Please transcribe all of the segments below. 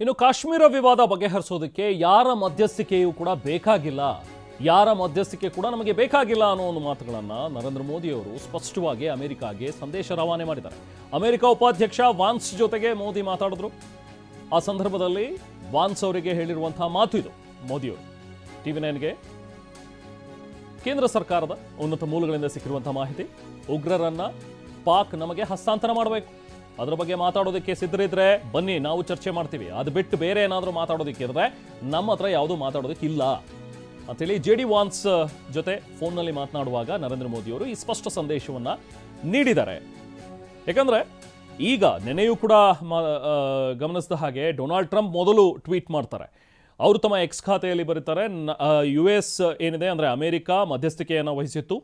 ಇನ್ನು ಕಾಶ್ಮೀರ ವಿವಾದ ಬಗೆಹರಿಸೋದಕ್ಕೆ ಯಾರ ಮಧ್ಯಸ್ಥಿಕೆಯೂ ಕೂಡ ಬೇಕಾಗಿಲ್ಲ, ಯಾರ ಮಧ್ಯಸ್ಥಿಕೆ ಕೂಡ ನಮಗೆ ಬೇಕಾಗಿಲ್ಲ ಅನ್ನೋ ಒಂದು ಮಾತುಗಳನ್ನು ನರೇಂದ್ರ ಮೋದಿ ಅವರು ಸ್ಪಷ್ಟವಾಗಿ ಅಮೆರಿಕಾಗೆ ಸಂದೇಶ ರವಾನೆ ಮಾಡಿದ್ದಾರೆ. ಅಮೆರಿಕ ಉಪಾಧ್ಯಕ್ಷ ವಾನ್ಸ್ ಜೊತೆಗೆ ಮೋದಿ ಮಾತಾಡಿದ್ರು. ಆ ಸಂದರ್ಭದಲ್ಲಿ ವಾನ್ಸ್ ಅವರಿಗೆ ಹೇಳಿರುವಂತಹ ಮಾತು ಇದು. ಮೋದಿಯವರು TV9ಗೆ ಕೇಂದ್ರ ಸರ್ಕಾರದ ಉನ್ನತ ಮೂಲಗಳಿಂದ ಸಿಕ್ಕಿರುವಂತಹ ಮಾಹಿತಿ, ಉಗ್ರರನ್ನ ಪಾಕ್ ನಮಗೆ ಹಸ್ತಾಂತರ ಮಾಡಬೇಕು, ಅದರ ಬಗ್ಗೆ ಮಾತಾಡೋದಕ್ಕೆ ಸಿದ್ಧರಿದ್ರೆ ಬನ್ನಿ ನಾವು ಚರ್ಚೆ ಮಾಡ್ತೀವಿ, ಅದು ಬಿಟ್ಟು ಬೇರೆ ಏನಾದರೂ ಮಾತಾಡೋದಕ್ಕೆ ಇದ್ರೆ ನಮ್ಮ ಹತ್ರ ಯಾವುದೂ ಮಾತಾಡೋದಕ್ಕೆ ಇಲ್ಲ ಅಂತೇಳಿ JD ವಾನ್ಸ್ ಜೊತೆ ಫೋನ್ನಲ್ಲಿ ಮಾತನಾಡುವಾಗ ನರೇಂದ್ರ ಮೋದಿಯವರು ಈ ಸ್ಪಷ್ಟ ಸಂದೇಶವನ್ನು ನೀಡಿದ್ದಾರೆ. ಯಾಕಂದ್ರೆ ಈಗ ನೆನೆಯೂ ಕೂಡ ಗಮನಿಸಿದ ಹಾಗೆ ಡೊನಾಲ್ಡ್ ಟ್ರಂಪ್ ಮೊದಲು ಟ್ವೀಟ್ ಮಾಡ್ತಾರೆ. ಅವರು ತಮ್ಮ ಎಕ್ಸ್ ಖಾತೆಯಲ್ಲಿ ಬರೀತಾರೆ, US ಏನಿದೆ ಅಂದರೆ ಅಮೆರಿಕ ಮಧ್ಯಸ್ಥಿಕೆಯನ್ನು ವಹಿಸಿತ್ತು,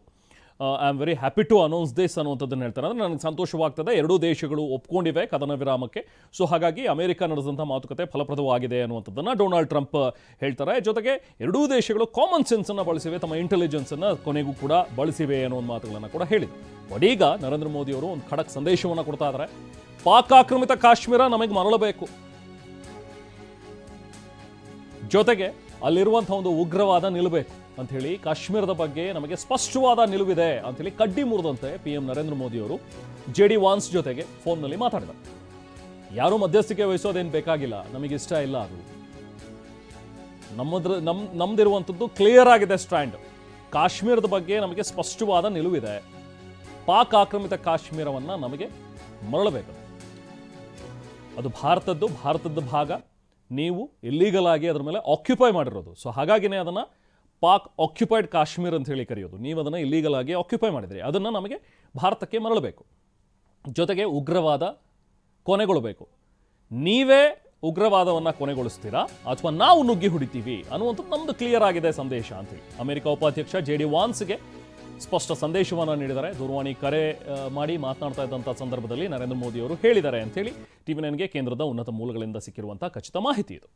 I am very happy to announce this ಅನ್ನುವಂಥದ್ದನ್ನು ಹೇಳ್ತಾರೆ. ಅಂದರೆ ನನಗೆ ಸಂತೋಷವಾಗ್ತದೆ, ಎರಡೂ ದೇಶಗಳು ಒಪ್ಕೊಂಡಿವೆ ಕದನ ವಿರಾಮಕ್ಕೆ, ಸೊ ಹಾಗಾಗಿ ಅಮೆರಿಕ ನಡೆದಂಥ ಮಾತುಕತೆ ಫಲಪ್ರದವಾಗಿದೆ ಅನ್ನುವಂಥದ್ದನ್ನು ಡೊನಾಲ್ಡ್ ಟ್ರಂಪ್ ಹೇಳ್ತಾರೆ. ಜೊತೆಗೆ ಎರಡೂ ದೇಶಗಳು ಕಾಮನ್ ಸೆನ್ಸನ್ನು ಬಳಸಿವೆ, ತಮ್ಮ ಇಂಟೆಲಿಜೆನ್ಸನ್ನು ಕೊನೆಗೂ ಕೂಡ ಬಳಸಿವೆ ಅನ್ನೋ ಒಂದು ಮಾತುಗಳನ್ನು ಕೂಡ ಹೇಳಿದರು. ಬಟ್ ಈಗ ನರೇಂದ್ರ ಮೋದಿಯವರು ಒಂದು ಖಡಕ್ ಸಂದೇಶವನ್ನು ಕೊಡ್ತಾ ಇದ್ದಾರೆ. ಪಾಕ್ ಆಕ್ರಮಿತ ಕಾಶ್ಮೀರ ನಮಗೆ ಮರಳಬೇಕು, ಜೊತೆಗೆ ಅಲ್ಲಿರುವಂಥ ಒಂದು ಉಗ್ರವಾದ ನಿಲ್ಲಬೇಕು ಅಂಥೇಳಿ, ಕಾಶ್ಮೀರದ ಬಗ್ಗೆ ನಮಗೆ ಸ್ಪಷ್ಟವಾದ ನಿಲುವಿದೆ ಅಂಥೇಳಿ ಕಡ್ಡಿ ಮುರಿದಂತೆ PM ನರೇಂದ್ರ ಮೋದಿಯವರು JD ವಾನ್ಸ್ ಜೊತೆಗೆ ಫೋನ್ನಲ್ಲಿ ಮಾತಾಡಿದರು. ಯಾರೂ ಮಧ್ಯಸ್ಥಿಕೆ ವಹಿಸೋದೇನು ಬೇಕಾಗಿಲ್ಲ, ನಮಗಿಷ್ಟ ಇಲ್ಲ, ಅದು ನಮ್ದಿರುವಂಥದ್ದು ಕ್ಲಿಯರ್ ಆಗಿದೆ ಸ್ಟ್ಯಾಂಡ್. ಕಾಶ್ಮೀರದ ಬಗ್ಗೆ ನಮಗೆ ಸ್ಪಷ್ಟವಾದ ನಿಲುವಿದೆ, ಪಾಕ್ ಆಕ್ರಮಿತ ಕಾಶ್ಮೀರವನ್ನು ನಮಗೆ ಮರಳಬೇಕು, ಅದು ಭಾರತದ ಭಾಗ, ನೀವು ಇಲ್ಲೀಗಲ್ ಆಗಿ ಅದರ ಮೇಲೆ ಆಕ್ಯುಪೈ ಮಾಡಿರೋದು, ಸೊ ಹಾಗಾಗಿನೇ ಅದನ್ನು ಪಾಕ್ ಆಕ್ಯುಪೈಡ್ ಕಾಶ್ಮೀರ್ ಅಂತ ಹೇಳಿ ಕರೆಯೋದು. ನೀವು ಅದನ್ನು ಇಲ್ಲೀಗಲ್ ಆಗಿ ಆಕ್ಯುಪೈ ಮಾಡಿದ್ರಿ, ಅದನ್ನು ನಮಗೆ ಭಾರತಕ್ಕೆ ಮರಳಬೇಕು, ಜೊತೆಗೆ ಉಗ್ರವಾದ ಕೊನೆಗೊಳ್ಳಬೇಕು. ನೀವೇ ಉಗ್ರವಾದವನ್ನು ಕೊನೆಗೊಳಿಸ್ತೀರಾ ಅಥವಾ ನಾವು ನುಗ್ಗಿ ಹೊಡಿತೀವಿ ಅನ್ನುವಂಥದ್ದು ನಮ್ಮದು ಕ್ಲಿಯರ್ ಆಗಿದೆ ಸಂದೇಶ ಅಂತೇಳಿ ಅಮೆರಿಕ ಉಪಾಧ್ಯಕ್ಷ JD ವಾನ್ಸ್ಗೆ ಸ್ಪಷ್ಟ ಸಂದೇಶವನ್ನು ನೀಡಿದ್ದಾರೆ. ದೂರವಾಣಿ ಕರೆ ಮಾಡಿ ಮಾತನಾಡ್ತಾ ಇದ್ದಂಥ ಸಂದರ್ಭದಲ್ಲಿ ನರೇಂದ್ರ ಮೋದಿ ಅವರು ಹೇಳಿದ್ದಾರೆ ಅಂತೇಳಿ TV9ಗೆ ಕೇಂದ್ರದ ಉನ್ನತ ಮೂಲಗಳಿಂದ ಸಿಕ್ಕಿರುವಂಥ ಖಚಿತ ಮಾಹಿತಿ ಇದು.